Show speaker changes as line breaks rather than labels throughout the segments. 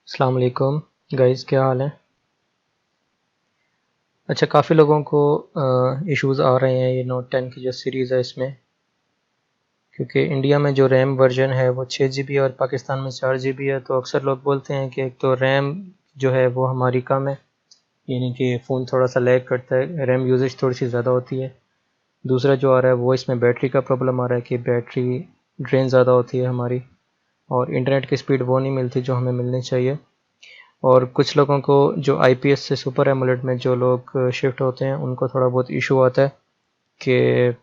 अस्सलाम वालेकुम गाइस, क्या हाल है। अच्छा, काफ़ी लोगों को इश्यूज़ आ रहे हैं ये नोट 10 की जो सीरीज़ है इसमें, क्योंकि इंडिया में जो रैम वर्जन है वो 6 GB और पाकिस्तान में 4 GB है। तो अक्सर लोग बोलते हैं कि एक तो रैम जो है वो हमारी कम है, यानी कि फ़ोन थोड़ा सा लैग करता है, रैम यूजेज थोड़ी सी ज़्यादा होती है। दूसरा जो आ रहा है वो इसमें बैटरी का प्रॉब्लम आ रहा है कि बैटरी ड्रेन ज़्यादा होती है हमारी, और इंटरनेट की स्पीड वो नहीं मिलती जो हमें मिलनी चाहिए। और कुछ लोगों को जो आईपीएस से सुपर एमोलेड में जो लोग शिफ्ट होते हैं उनको थोड़ा बहुत इशू आता है कि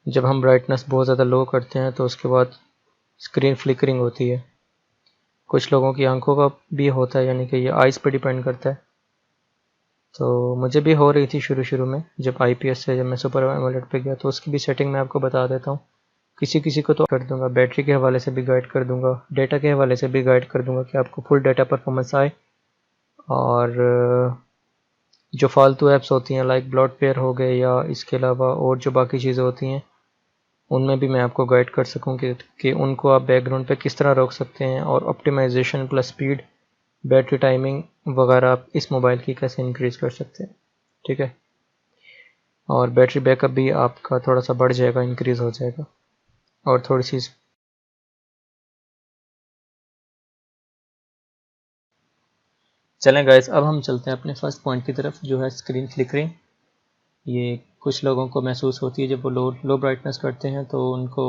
जब हम ब्राइटनेस बहुत ज़्यादा लो करते हैं तो उसके बाद स्क्रीन फ्लिकरिंग होती है। कुछ लोगों की आंखों का भी होता है, यानी कि ये आइज़ पे डिपेंड करता है। तो मुझे भी हो रही थी शुरू शुरू में, जब आईपीएस से जब मैं सुपर एमोलेड पे गया, तो उसकी भी सेटिंग मैं आपको बता देता हूँ। किसी किसी को तो कर दूंगा, बैटरी के हवाले से भी गाइड कर दूंगा, डेटा के हवाले से भी गाइड कर दूंगा कि आपको फुल डेटा परफॉर्मेंस आए। और जो फालतू ऐप्स होती हैं लाइक ब्लॉट पेयर हो गए, या इसके अलावा और जो बाकी चीज़ें होती हैं उनमें भी मैं आपको गाइड कर सकूं कि उनको आप बैकग्राउंड पे किस तरह रोक सकते हैं, और optimisation plus speed, battery timing वगैरह आप इस मोबाइल की कैसे इंक्रीज़ कर सकते हैं। ठीक है, और बैटरी बैकअप भी आपका थोड़ा सा बढ़ जाएगा, इंक्रीज़ हो जाएगा। और थोड़ी सी चलें गाइस, अब हम चलते हैं अपने फर्स्ट पॉइंट की तरफ, जो है स्क्रीन फ्लिकरिंग। ये कुछ लोगों को महसूस होती है जब वो लो ब्राइटनेस करते हैं तो उनको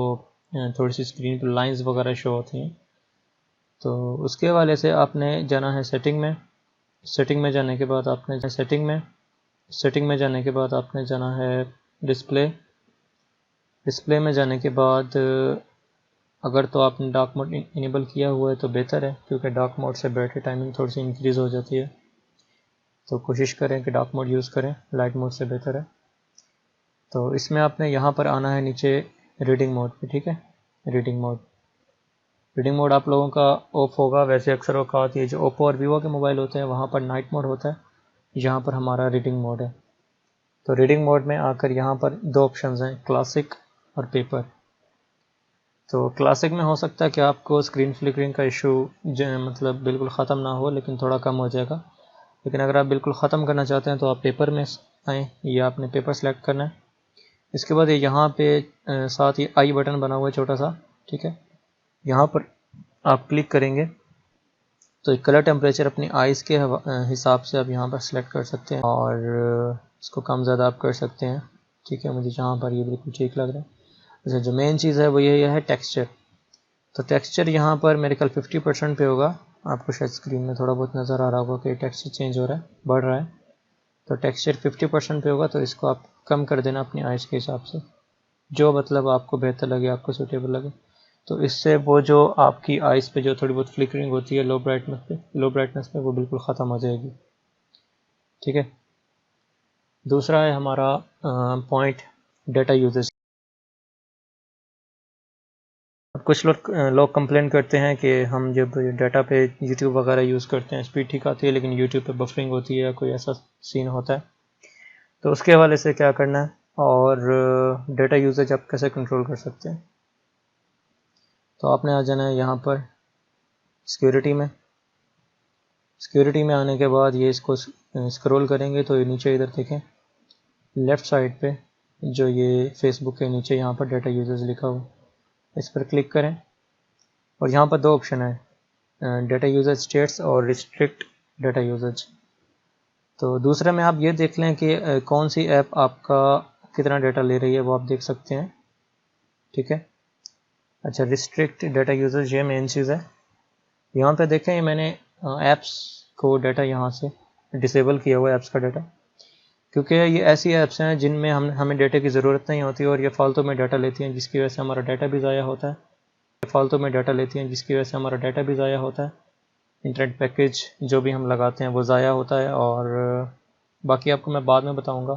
थोड़ी सी स्क्रीन पर लाइंस वगैरह शो होती हैं। तो उसके हवाले से आपने जाना है सेटिंग में। सेटिंग में जाने के बाद आपने जाना है डिस्प्ले। डिस्प्ले में जाने के बाद अगर तो आपने डार्क मोड इनेबल किया हुआ है तो बेहतर है, क्योंकि डार्क मोड से बैटरी टाइमिंग थोड़ी सी इंक्रीज़ हो जाती है। तो कोशिश करें कि डार्क मोड यूज़ करें, लाइट मोड से बेहतर है। तो इसमें आपने यहाँ पर आना है नीचे रीडिंग मोड पे। ठीक है, रीडिंग मोड आप लोगों का ऑफ होगा। वैसे अक्सर औकात ये जो ओप्पो और वीवो के मोबाइल होते हैं वहाँ पर नाइट मोड होता है, यहाँ पर हमारा रीडिंग मोड है। तो रीडिंग मोड में आकर यहाँ पर दो ऑप्शंस हैं, क्लासिक और पेपर। तो क्लासिक में हो सकता है कि आपको स्क्रीन फ्लिकरिंग का इशू मतलब बिल्कुल ख़त्म ना हो, लेकिन थोड़ा कम हो जाएगा। लेकिन अगर आप बिल्कुल ख़त्म करना चाहते हैं तो आप पेपर में आएँ, या आपने पेपर सेलेक्ट करना है। इसके बाद ये यहाँ पे साथ ही आई बटन बना हुआ है छोटा सा। ठीक है, यहाँ पर आप क्लिक करेंगे तो कलर टेम्परेचर अपनी आइज़ के हिसाब से आप यहाँ पर सेलेक्ट कर सकते हैं, और इसको कम ज़्यादा आप कर सकते हैं। ठीक है, मुझे जहाँ पर ये बिल्कुल ठीक लग रहा है। अच्छा, जो मेन चीज़ है वो ये है टेक्सचर। तो टेक्सचर यहाँ पर मेरे ख्याल 50% पे होगा। आपको शायद स्क्रीन में थोड़ा बहुत नज़र आ रहा होगा कि टेक्सचर चेंज हो रहा है, बढ़ रहा है। तो टेक्सचर 50% पे होगा, तो इसको आप कम कर देना अपनी आइज़ के हिसाब से, जो मतलब आपको बेहतर लगे, आपको सूटेबल लगे। तो इससे वो जो आपकी आइज़ पे जो थोड़ी बहुत फ्लिकरिंग होती है लो ब्राइटनेस पे वो बिल्कुल ख़त्म हो जाएगी। ठीक है, दूसरा है हमारा पॉइंट डेटा यूजेज। अब कुछ लोग कंप्लेन करते हैं कि हम जब डाटा पे यूट्यूब वगैरह यूज़ करते हैं स्पीड ठीक आती है, लेकिन यूट्यूब पे बफरिंग होती है, कोई ऐसा सीन होता है। तो उसके हवाले से क्या करना है, और डेटा यूजेज आप कैसे कंट्रोल कर सकते हैं। तो आपने आ जाना है यहाँ पर सिक्योरिटी में आने के बाद ये इसको स्क्रॉल करेंगे तो ये नीचे इधर देखें लेफ़्ट साइड पे, जो ये फेसबुक के नीचे यहाँ पर डेटा यूजर्स लिखा हुआ, इस पर क्लिक करें। और यहाँ पर दो ऑप्शन है, डेटा यूजर स्टेट्स और रिस्ट्रिक्ट डेटा यूजर्स। तो दूसरे में आप ये देख लें कि कौन सी ऐप आपका कितना डेटा ले रही है, वो आप देख सकते हैं। ठीक है, अच्छा, रिस्ट्रिक्ट डेटा यूजर्स ये मेन चीज़ है। यहाँ पे देखें मैंने ऐप्स को डाटा यहाँ से डिसेबल किया हुआ है, ऐप्स का डाटा, क्योंकि ये ऐसी ऐप्स हैं जिनमें हमें डाटा की ज़रूरत नहीं होती, और ये फालतू में डाटा लेती हैं, जिसकी वजह से हमारा डाटा भी ज़ाया होता है। इंटरनेट पैकेज जो भी हम लगाते हैं वो ज़ाया होता है। और बाकी आपको मैं बाद में बताऊँगा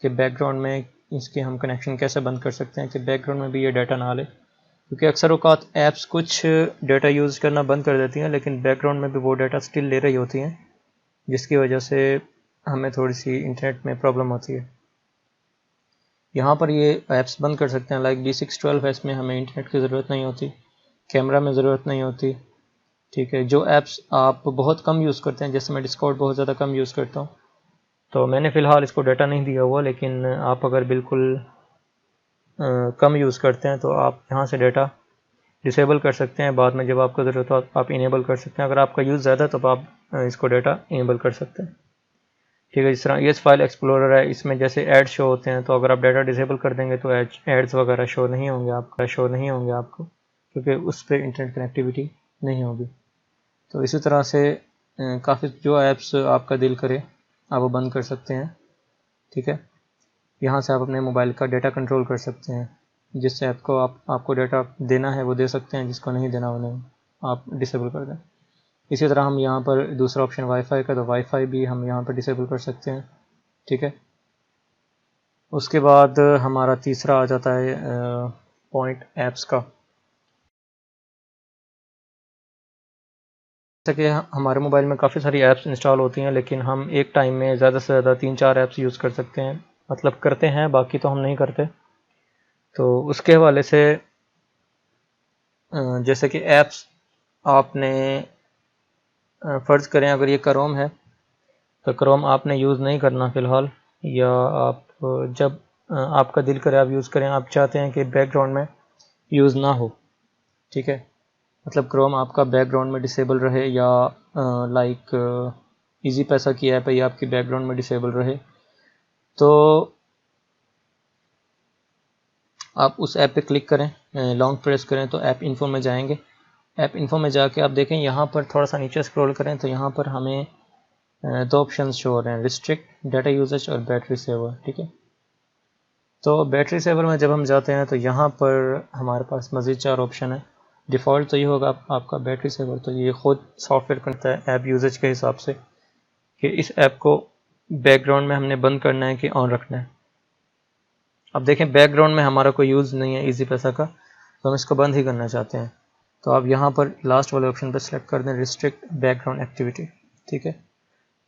कि बैकग्राउंड में इसके हम कनेक्शन कैसे बंद कर सकते हैं कि बैकग्राउंड में भी ये डाटा ना ले, क्योंकि अक्सर औकात ऐप्स कुछ डाटा यूज़ करना बंद कर देती हैं, लेकिन बैकग्राउंड में भी वो डाटा स्टिल ले रही होती हैं, जिसकी वजह से हमें थोड़ी सी इंटरनेट में प्रॉब्लम होती है। यहाँ पर ये ऐप्स बंद कर सकते हैं, लाइक B612 है, इसमें हमें इंटरनेट की ज़रूरत नहीं होती, कैमरा में ज़रूरत नहीं होती, ठीक है। जो ऐप्स आप बहुत कम यूज़ करते हैं, जैसे मैं डिस्कॉर्ड बहुत ज़्यादा कम यूज़ करता हूँ, तो मैंने फ़िलहाल इसको डाटा नहीं दिया हुआ, लेकिन आप अगर बिल्कुल कम यूज़ करते हैं तो आप यहाँ से डाटा डिसेबल कर सकते हैं। बाद में जब आपको ज़रूरत हो आप इनेबल कर सकते हैं। अगर आपका यूज़ ज़्यादा है तो आप इसको डाटा इनेबल कर सकते हैं। ठीक है। जिस तरह ये फाइल एक्सप्लोरर है, इसमें जैसे ऐड शो होते हैं, तो अगर आप डाटा डिसेबल कर देंगे तो एड्स वगैरह शो नहीं होंगे आपको, क्योंकि उस पर इंटरनेट कनेक्टिविटी नहीं होगी। तो इसी तरह से काफ़ी जो ऐप्स आपका दिल करे आप वो बंद कर सकते हैं। ठीक है। यहाँ से आप अपने मोबाइल का डाटा कंट्रोल कर सकते हैं। जिस ऐप को आपको डाटा देना है वो दे सकते हैं, जिसको नहीं देना उन्हें आप डिसेबल कर दें। इसी तरह हम यहाँ पर दूसरा ऑप्शन वाईफाई का, तो वाईफाई भी हम यहाँ पर डिसेबल कर सकते हैं। ठीक है। उसके बाद हमारा तीसरा आ जाता है पॉइंट ऐप्स का। जैसे कि हमारे मोबाइल में काफ़ी सारी ऐप्स इंस्टॉल होती हैं, लेकिन हम एक टाइम में ज़्यादा से ज़्यादा 3-4 ऐप्स यूज़ कर सकते हैं, मतलब करते हैं, बाकी तो हम नहीं करते। तो उसके हवाले से जैसे कि ऐप्स आपने फ़र्ज़ करें अगर ये क्रोम है तो क्रोम आपने यूज़ नहीं करना फ़िलहाल, या आप जब आपका दिल करे आप यूज़ करें, आप चाहते हैं कि बैकग्राउंड में यूज़ ना हो। ठीक है। मतलब क्रोम आपका बैकग्राउंड में डिसेबल रहे, या लाइक इजी पैसा की ऐप है ये आपकी बैकग्राउंड में डिसेबल रहे, तो आप उस ऐप पे क्लिक करें, लॉन्ग प्रेस करें तो ऐप इन्फो में जाएंगे। ऐप इन्फो में जाके आप देखें, यहाँ पर थोड़ा सा नीचे स्क्रॉल करें तो यहाँ पर हमें दो ऑप्शन शो हो रहे हैं, रिस्ट्रिक्ट डाटा यूजेज और बैटरी सेवर। ठीक है। तो बैटरी सेवर में जब हम जाते हैं तो यहाँ पर हमारे पास मज़ीद 4 ऑप्शन है। डिफ़ॉल्ट तो ये होगा आपका बैटरी सेवर, तो ये ख़ुद सॉफ्टवेयर करता है ऐप यूजेज के हिसाब से कि इस ऐप को बैकग्राउंड में हमने बंद करना है कि ऑन रखना है। अब देखें बैकग्राउंड में हमारा कोई यूज़ नहीं है इजी पैसा का, तो हम इसको बंद ही करना चाहते हैं, तो आप यहाँ पर लास्ट वाले ऑप्शन पर सेलेक्ट कर दें, रिस्ट्रिक्ट बैकग्राउंड एक्टिविटी। ठीक है।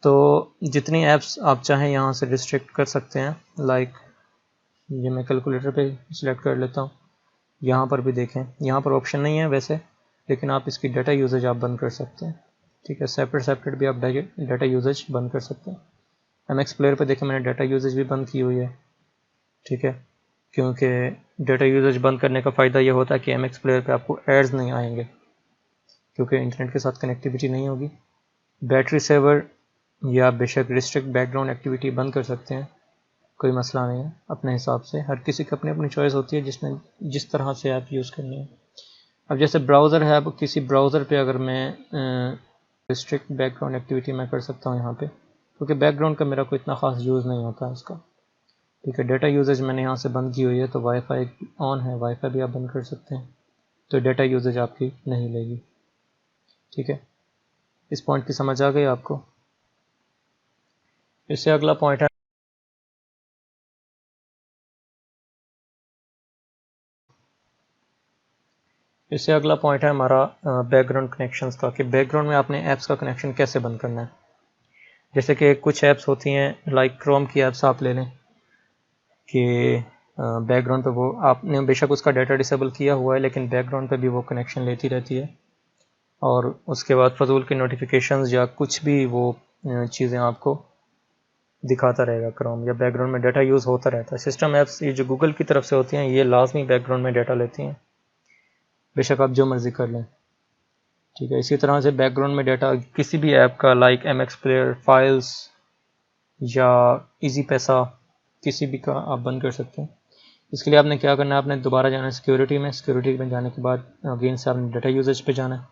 तो जितनी ऐप्स आप चाहें यहाँ से रिस्ट्रिक्ट कर सकते हैं, लाइक ये मैं कैलकुलेटर पे सिलेक्ट कर लेता हूँ। यहाँ पर भी देखें, यहाँ पर ऑप्शन नहीं है वैसे, लेकिन आप इसकी डाटा यूजेज आप बंद कर सकते हैं। ठीक है। सेपरेट भी आप डाटा यूजेज बंद कर सकते हैं। MX प्लेयर पे देखें मैंने डाटा यूजेज भी बंद की हुई है। ठीक है। क्योंकि डाटा यूजेज बंद करने का फ़ायदा ये होता है कि MX प्लेयर पे आपको एड्स नहीं आएंगे, क्योंकि इंटरनेट के साथ कनेक्टिविटी नहीं होगी। बैटरी सेवर या बेशक रिस्ट्रिक्ट बैकग्राउंड एक्टिविटी बंद कर सकते हैं, कोई मसला नहीं है, अपने हिसाब से। हर किसी की अपनी अपनी चॉइस होती है जिसमें जिस तरह से ऐप यूज़ करनी है। अब जैसे ब्राउज़र है, अब किसी ब्राउज़र पे अगर मैं रिस्ट्रिक्ट बैकग्राउंड एक्टिविटी मैं कर सकता हूँ यहाँ पे, क्योंकि बैकग्राउंड का मेरा कोई इतना ख़ास यूज़ नहीं होता है इसका। ठीक है। डाटा यूजेज मैंने यहाँ से बंद की हुई है, तो वाईफाई ऑन है, वाईफाई भी आप बंद कर सकते हैं, तो डाटा यूजेज आपकी नहीं लेगी। ठीक है। इस पॉइंट की समझ आ गई आपको। इससे अगला पॉइंट है हमारा बैकग्राउंड कनेक्शंस का, कि बैकग्राउंड में आपने ऐप्स का कनेक्शन कैसे बंद करना है। जैसे कि कुछ ऐप्स होती हैं, लाइक क्रोम की ऐप्स आप ले लें, कि बैकग्राउंड पे वो आपने बेशक उसका डाटा डिसेबल किया हुआ है, लेकिन बैकग्राउंड पे भी वो कनेक्शन लेती रहती है, और उसके बाद फजूल की नोटिफिकेशंस या कुछ भी वो चीज़ें आपको दिखाता रहेगा क्रोम, या बैकग्राउंड में डाटा यूज़ होता रहता है। सिस्टम ऐप्स ये जो गूगल की तरफ से होती हैं, ये लाजमी बैकग्राउंड में डाटा लेती हैं, बेशक आप जो मर्ज़ी कर लें। ठीक है। इसी तरह से बैकग्राउंड में डाटा किसी भी ऐप का, लाइक MX प्लेयर, फाइल्स या इजी पैसा, किसी भी का आप बंद कर सकते हैं। इसके लिए आपने क्या करना है, आपने दोबारा जाना है सिक्योरिटी में जाने के बाद अगेन से आपने डाटा यूजेज पे जाना है।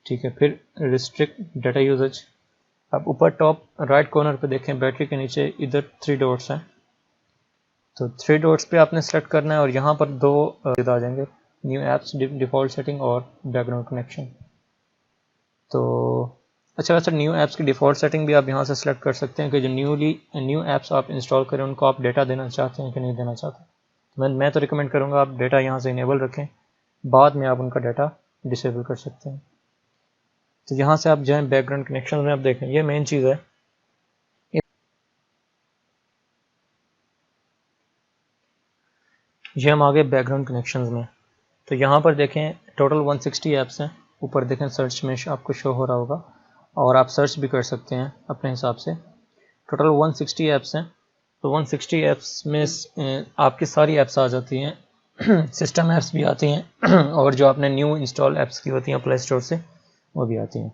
ठीक है। फिर रिस्ट्रिक्ट डाटा यूजेज, आप ऊपर टॉप राइट कॉर्नर पे देखें, बैटरी के नीचे इधर 3 डॉट्स हैं, तो 3 डॉट्स पे आपने सेलेक्ट करना है, और यहाँ पर दो आ जाएंगे, न्यू ऐप्स, डिफ़ॉल्ट सेटिंग और बैकग्राउंड कनेक्शन। तो अच्छा वैसे न्यू ऐप्स की डिफ़ॉल्ट सेटिंग भी आप यहाँ से सेलेक्ट कर सकते हैं कि जो न्यू ऐप्स आप इंस्टॉल करें उनको आप डाटा देना चाहते हैं कि नहीं देना चाहते। मैं तो रिकमेंड करूँगा आप डाटा यहाँ से इनेबल रखें, बाद में आप उनका डाटा डिसेबल कर सकते हैं। तो यहाँ से आप जाएँ बैकग्राउंड कनेक्शन में, आप देखें ये मेन चीज़ है। ये हम आगे बैकग्राउंड कनेक्शंस में, तो यहाँ पर देखें टोटल 160 ऐप्स हैं, ऊपर देखें सर्च में आपको शो हो रहा होगा, और आप सर्च भी कर सकते हैं अपने हिसाब से। टोटल 160 ऐप्स हैं, तो 160 ऐप्स में आपकी सारी ऐप्स आ जाती हैं सिस्टम ऐप्स भी आती हैं और जो आपने न्यू इंस्टॉल ऐप्स की होती हैं प्ले स्टोर से वो भी आती हैं।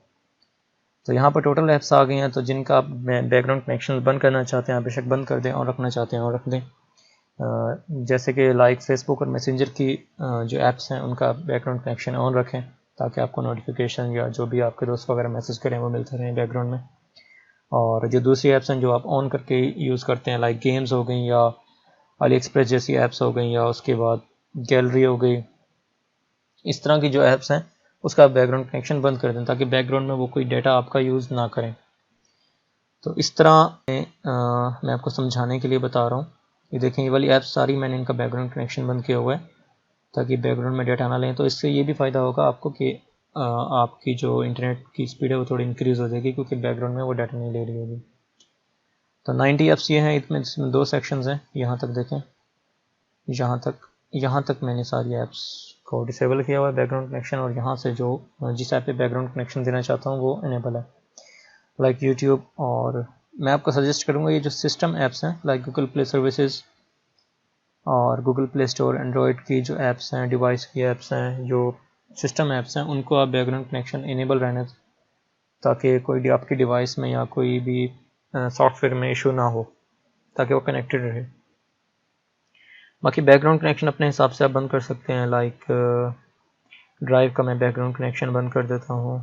तो यहाँ पर टोटल ऐप्स आ गई हैं, तो जिनका आप बैकग्राउंड कनेक्शन बंद करना चाहते हैं आप बेशक बंद कर दें, और रखना चाहते हैं और रख दें। जैसे कि लाइक फेसबुक और मैसेंजर की जो ऐप्स हैं उनका बैकग्राउंड कनेक्शन ऑन रखें, ताकि आपको नोटिफिकेशन या जो भी आपके दोस्त वगैरह मैसेज करें वो मिलते रहें बैकग्राउंड में। और जो दूसरी ऐप्स हैं जो आप ऑन करके यूज़ करते हैं, लाइक गेम्स हो गई या अली एक्सप्रेस जैसी ऐप्स हो गई, या उसके बाद गैलरी हो गई, इस तरह की जो ऐप्स हैं उसका बैकग्राउंड कनेक्शन बंद कर दें, ताकि बैकग्राउंड में वो कोई डाटा आपका यूज़ ना करें। तो इस तरह मैं आपको समझाने के लिए बता रहा हूँ। ये देखें, ये वाली ऐप्स सारी मैंने इनका बैकग्राउंड कनेक्शन बंद किया हुआ है ताकि बैकग्राउंड में डाटा ना लें। तो इससे ये भी फ़ायदा होगा आपको कि आपकी जो इंटरनेट की स्पीड है वो थोड़ी इंक्रीज़ हो जाएगी, क्योंकि बैकग्राउंड में वो डाटा नहीं ले रही होगी। तो 90 ऐप्स ये हैं, इसमें 2 सेक्शंस हैं। यहाँ तक देखें, यहाँ तक मैंने सारी ऐप्स को डिसेबल किया हुआ है बैकग्राउंड कनेक्शन, और यहाँ से जो जिस ऐप पे बैकग्राउंड कनेक्शन देना चाहता हूँ वो इनेबल है, लाइक यूट्यूब। और मैं आपको सजेस्ट करूँगा ये जो सिस्टम ऐप्स हैं लाइक गूगल प्ले सर्विसेज और गूगल प्ले स्टोर, एंड्रॉयड की जो ऐप्स हैं, डिवाइस की ऐप्स हैं, जो सिस्टम ऐप्स हैं, उनको आप बैकग्राउंड कनेक्शन इनेबल रहने, ताकि कोई आपकी डिवाइस में या कोई भी सॉफ्टवेयर में इशू ना हो, ताकि वो कनेक्टेड रहे। बाकी बैकग्राउंड कनेक्शन अपने हिसाब से आप बंद कर सकते हैं, लाइक ड्राइव का मैं बैकग्राउंड कनेक्शन बंद कर देता हूँ,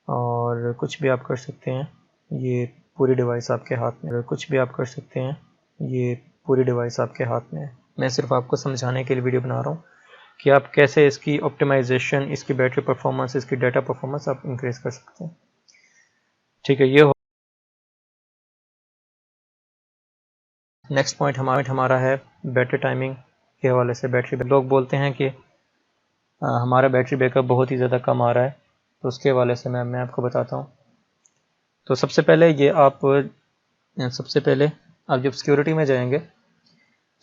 और कुछ भी आप कर सकते हैं। ये पूरी डिवाइस आपके हाथ में, कुछ भी आप कर सकते हैं, ये पूरी डिवाइस आपके हाथ में है। मैं सिर्फ आपको समझाने के लिए वीडियो बना रहा हूँ कि आप कैसे इसकी ऑप्टिमाइजेशन, इसकी बैटरी परफॉर्मेंस, इसकी डाटा परफॉर्मेंस आप इंक्रीज कर सकते हैं। ठीक है, ये नेक्स्ट पॉइंट हमारा है बैटरी टाइमिंग के हवाले से। बैटरी, लोग बोलते हैं कि हमारा बैटरी बैकअप बहुत ही ज़्यादा कम आ रहा है, तो उसके हवाले से मैं आपको बताता हूँ। तो सबसे पहले जब सिक्योरिटी में जाएंगे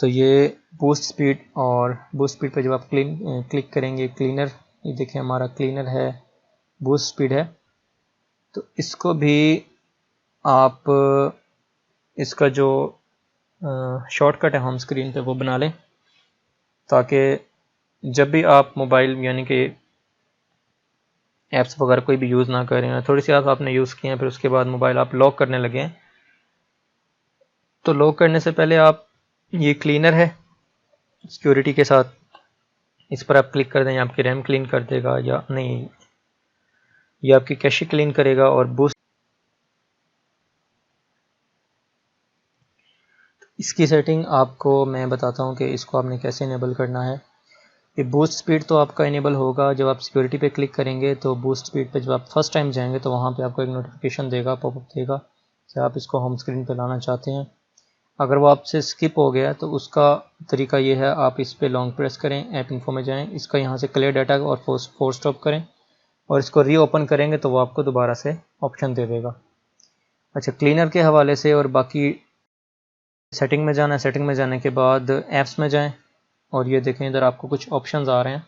तो ये बूस्ट स्पीड, और बूस्ट स्पीड पे जब आप क्लिक करेंगे, क्लीनर, ये देखिए हमारा क्लीनर है, बूस्ट स्पीड है, तो इसको भी आप इसका जो शॉर्टकट है होम स्क्रीन पे वो बना लें, ताकि जब भी आप मोबाइल यानी कि ऐप्स वगैरह कोई भी यूज़ ना करें, थोड़ी सी आपने यूज़ किए हैं, फिर उसके बाद मोबाइल आप लॉक करने लगे हैं, तो लॉक करने से पहले आप ये क्लीनर है सिक्योरिटी के साथ, इस पर आप क्लिक कर दें, या आपकी रैम क्लीन कर देगा, या नहीं, ये आपकी कैशे क्लीन करेगा। और बूस्ट, इसकी सेटिंग आपको मैं बताता हूँ कि इसको आपने कैसे इनेबल करना है। ये बूस्ट स्पीड तो आपका इनेबल होगा जब आप सिक्योरिटी पे क्लिक करेंगे, तो बूस्ट स्पीड पे जब आप फर्स्ट टाइम जाएंगे तो वहाँ पे आपको एक नोटिफिकेशन देगा, पॉपअप देगा कि आप इसको होम स्क्रीन पे लाना चाहते हैं। अगर वो आपसे स्किप हो गया तो उसका तरीका ये है, आप इस पर लॉन्ग प्रेस करें, ऐप इन्फो में जाएँ, इसका यहाँ से क्लियर डाटा और फोर्स स्टॉप करें, और इसको रीओपन करेंगे तो वो आपको दोबारा से ऑप्शन दे देगा। अच्छा, क्लीनर के हवाले से और बाकी सेटिंग में जाना है, सेटिंग में जाने के बाद ऐप्स में जाएं, और ये देखें इधर आपको कुछ ऑप्शंस आ रहे हैं,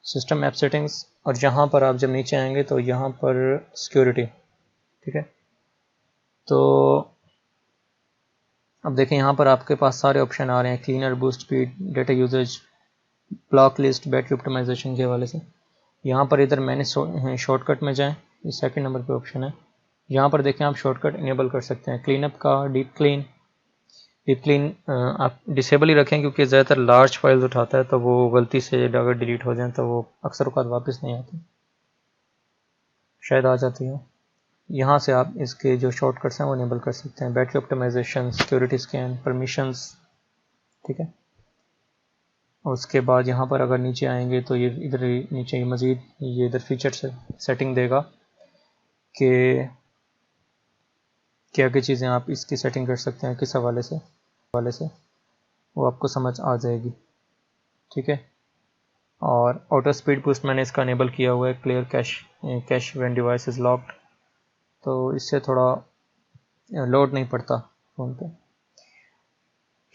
सिस्टम ऐप सेटिंग्स, और यहाँ पर आप जब नीचे आएंगे तो यहाँ पर सिक्योरिटी, ठीक है। तो अब देखें यहाँ पर आपके पास सारे ऑप्शन आ रहे हैं, cleaner, boost speed, data usage, block list, battery optimisation के हवाले से। यहाँ पर इधर मैंने शॉर्टकट में जाएं, ये सेकंड नंबर पे ऑप्शन है, यहाँ पर देखें आप शॉर्टकट इनेबल कर सकते हैं, क्लीनअप का, डीप क्लीन आप डिसेबल ही रखें, क्योंकि ज़्यादातर लार्ज फाइल्स उठाता है, तो वो गलती से अगर डिलीट हो जाए तो वो अक्सर औक़ात वापस नहीं आती, शायद आ जाती है। यहाँ से आप इसके जो शॉर्टकट्स हैं वो इनेबल कर सकते हैं, battery optimisation, security scan, permissions, ठीक है। और उसके बाद यहाँ पर अगर नीचे आएंगे तो ये इधर नीचे मज़ीद ये इधर फीचर सेटिंग देगा कि क्या क्या चीज़ें आप इसकी सेटिंग कर सकते हैं, किस हवाले से वो आपको समझ आ जाएगी, ठीक है। और ऑटो स्पीड बूस्ट मैंने इसका इनेबल किया हुआ है, clear cash when device is locked, तो इससे थोड़ा लोड नहीं पड़ता फ़ोन पे।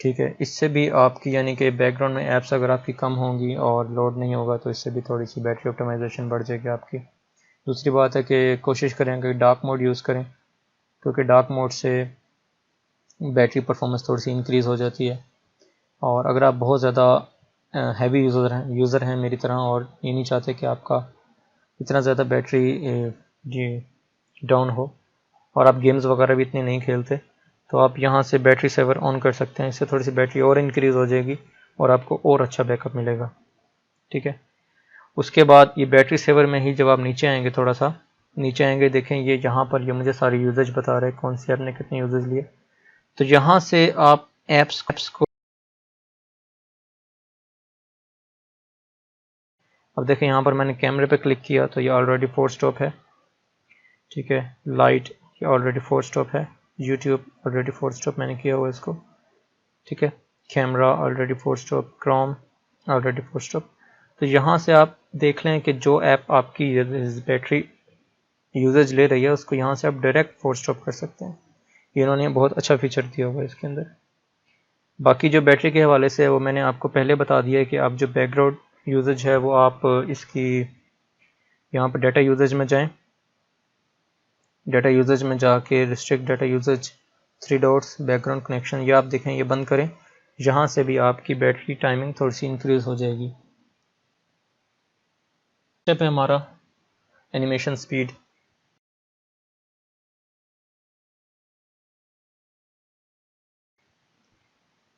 ठीक है। इससे भी आपकी यानी कि बैकग्राउंड में ऐप्स अगर आपकी कम होंगी और लोड नहीं होगा तो इससे भी थोड़ी सी बैटरी ऑप्टिमाइजेशन बढ़ जाएगी आपकी। दूसरी बात है कि कोशिश करें कि डार्क मोड यूज़ करें, क्योंकि डार्क मोड से बैटरी परफॉर्मेंस थोड़ी सी इंक्रीज़ हो जाती है। और अगर आप बहुत ज़्यादा हैवी यूज़र हैं मेरी तरह और ये नहीं चाहते कि आपका इतना ज़्यादा बैटरी जी डाउन हो और आप गेम्स वगैरह भी इतने नहीं खेलते, तो आप यहाँ से बैटरी सेवर ऑन कर सकते हैं। इससे थोड़ी सी बैटरी और इंक्रीज़ हो जाएगी और आपको और अच्छा बैकअप मिलेगा। ठीक है। उसके बाद ये बैटरी सेवर में ही जब आप नीचे आएंगे, थोड़ा सा नीचे आएंगे, देखें ये यहाँ पर ये मुझे सारे यूजेज बता रहे हैं कौन सी ऐप ने कितने यूजेज लिए। तो यहाँ से आप ऐप्स को अब देखें, यहाँ पर मैंने कैमरे पे क्लिक किया तो ये ऑलरेडी 4 स्टॉप है। ठीक है। लाइट ये ऑलरेडी 4 स्टॉप है। यूट्यूब ऑलरेडी 4 स्टॉप मैंने किया हुआ इसको। ठीक है। Camera already 4 stop, Chrome already 4 stop. तो यहाँ से आप देख लें कि जो ऐप आपकी बैटरी यूजेज ले रही है उसको यहाँ से आप डायरेक्ट 4 स्टॉप कर सकते हैं। इन्होंने बहुत अच्छा फीचर दिया हुआ है इसके अंदर। बाकी जो बैटरी के हवाले से है वो मैंने आपको पहले बता दिया है कि आप जो बैकग्राउंड यूजेज है वो आप इसकी यहाँ पर डाटा यूजेज में जाएं। डाटा यूजेज में जाके restrict data usage 3 dots background connection, ये आप देखें ये बंद करें। यहाँ से भी आपकी बैटरी टाइमिंग थोड़ी सी इंक्रीज हो जाएगी। स्टेप है हमारा एनिमेशन स्पीड।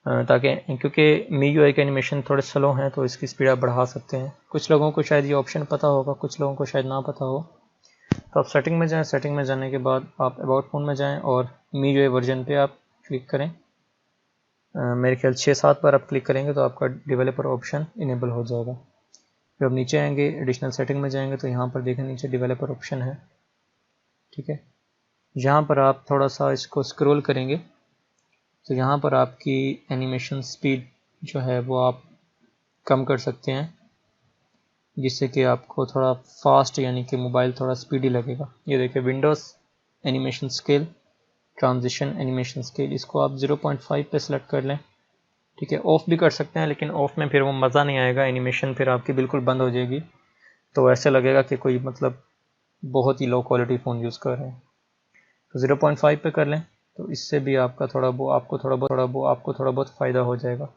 ताकि क्योंकि MIUI के एनिमेशन थोड़े स्लो हैं तो इसकी स्पीड आप बढ़ा सकते हैं। कुछ लोगों को शायद ये ऑप्शन पता होगा, कुछ लोगों को शायद ना पता हो। तो आप सेटिंग में जाएं, सेटिंग में जाने के बाद आप अबाउट फोन में जाएं और MIUI वर्जन पे आप क्लिक करें। मेरे ख्याल 6-7 बार आप क्लिक करेंगे तो आपका डेवलपर ऑप्शन इनेबल हो जाएगा। फिर आप नीचे आएंगे, एडिशनल सेटिंग में जाएंगे तो यहाँ पर देखें नीचे डेवलपर ऑप्शन है। ठीक है। यहाँ पर आप थोड़ा सा इसको स्क्रॉल करेंगे तो यहाँ पर आपकी एनिमेशन स्पीड जो है वो आप कम कर सकते हैं, जिससे कि आपको थोड़ा फास्ट यानी कि मोबाइल थोड़ा स्पीडी लगेगा। ये देखिए Windows animation scale, transition animation scale, इसको आप 0.5 पे सेलेक्ट कर लें। ठीक है। ऑफ़ भी कर सकते हैं लेकिन ऑफ़ में फिर वो मज़ा नहीं आएगा, एनिमेशन फिर आपकी बिल्कुल बंद हो जाएगी तो ऐसे लगेगा कि कोई मतलब बहुत ही लो क्वालिटी फ़ोन यूज़ कर रहे हैं। तो 0.5 पे कर लें तो इससे भी आपका आपको थोड़ा बहुत फ़ायदा हो जाएगा।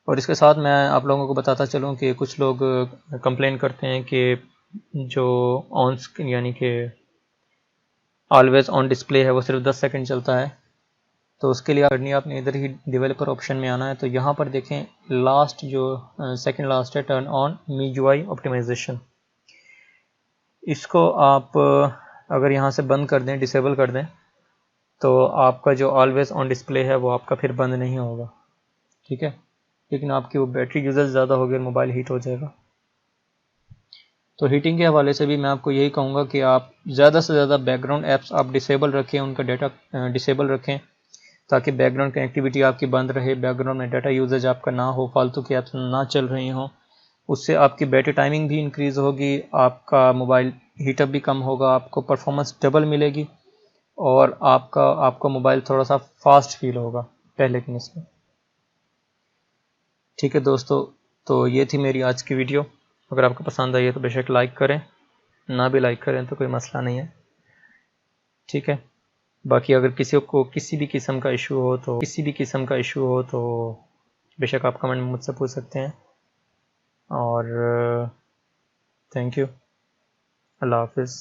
और इसके साथ मैं आप लोगों को बताता चलूँ कि कुछ लोग कंप्लेन करते हैं कि जो ऑन स्क्रीन यानी कि ऑलवेज़ ऑन डिस्प्ले है वो सिर्फ 10 सेकंड चलता है। तो उसके लिए करनी है आपने इधर ही डेवलपर ऑप्शन में आना है। तो यहाँ पर देखें लास्ट जो सेकंड लास्ट है, टर्न ऑन MIUI ऑप्टिमाइजेशन, इसको आप अगर यहाँ से बंद कर दें, डिसेबल कर दें, तो आपका जो ऑलवेज़ ऑन डिस्प्ले है वो आपका फिर बंद नहीं होगा। ठीक है। लेकिन आपकी वो बैटरी यूजेज ज़्यादा होगी और मोबाइल हीट हो जाएगा। तो हीटिंग के हवाले से भी मैं आपको यही कहूँगा कि आप ज़्यादा से ज़्यादा बैकग्राउंड ऐप्स आप डिसेबल रखें, उनका डाटा डिसेबल रखें ताकि बैकग्राउंड कनेक्टिविटी आपकी बंद रहे, बैकग्राउंड में डाटा यूजेज आपका ना हो, फालतू की ऐप्स ना चल रही हों। उससे आपकी बैटरी टाइमिंग भी इंक्रीज़ होगी, आपका मोबाइल हीटअप भी कम होगा, आपको परफॉर्मेंस डबल मिलेगी और आपका मोबाइल थोड़ा सा फास्ट फील होगा पहले की निस्बत। ठीक है दोस्तों, तो ये थी मेरी आज की वीडियो। अगर आपको पसंद आई है तो बेशक लाइक करें, ना भी लाइक करें तो कोई मसला नहीं है। ठीक है। बाकी अगर किसी को किसी भी किस्म का इशू हो तो बेशक आप कमेंट में मुझसे पूछ सकते हैं। और थैंक यू। अल्लाह हाफिज़।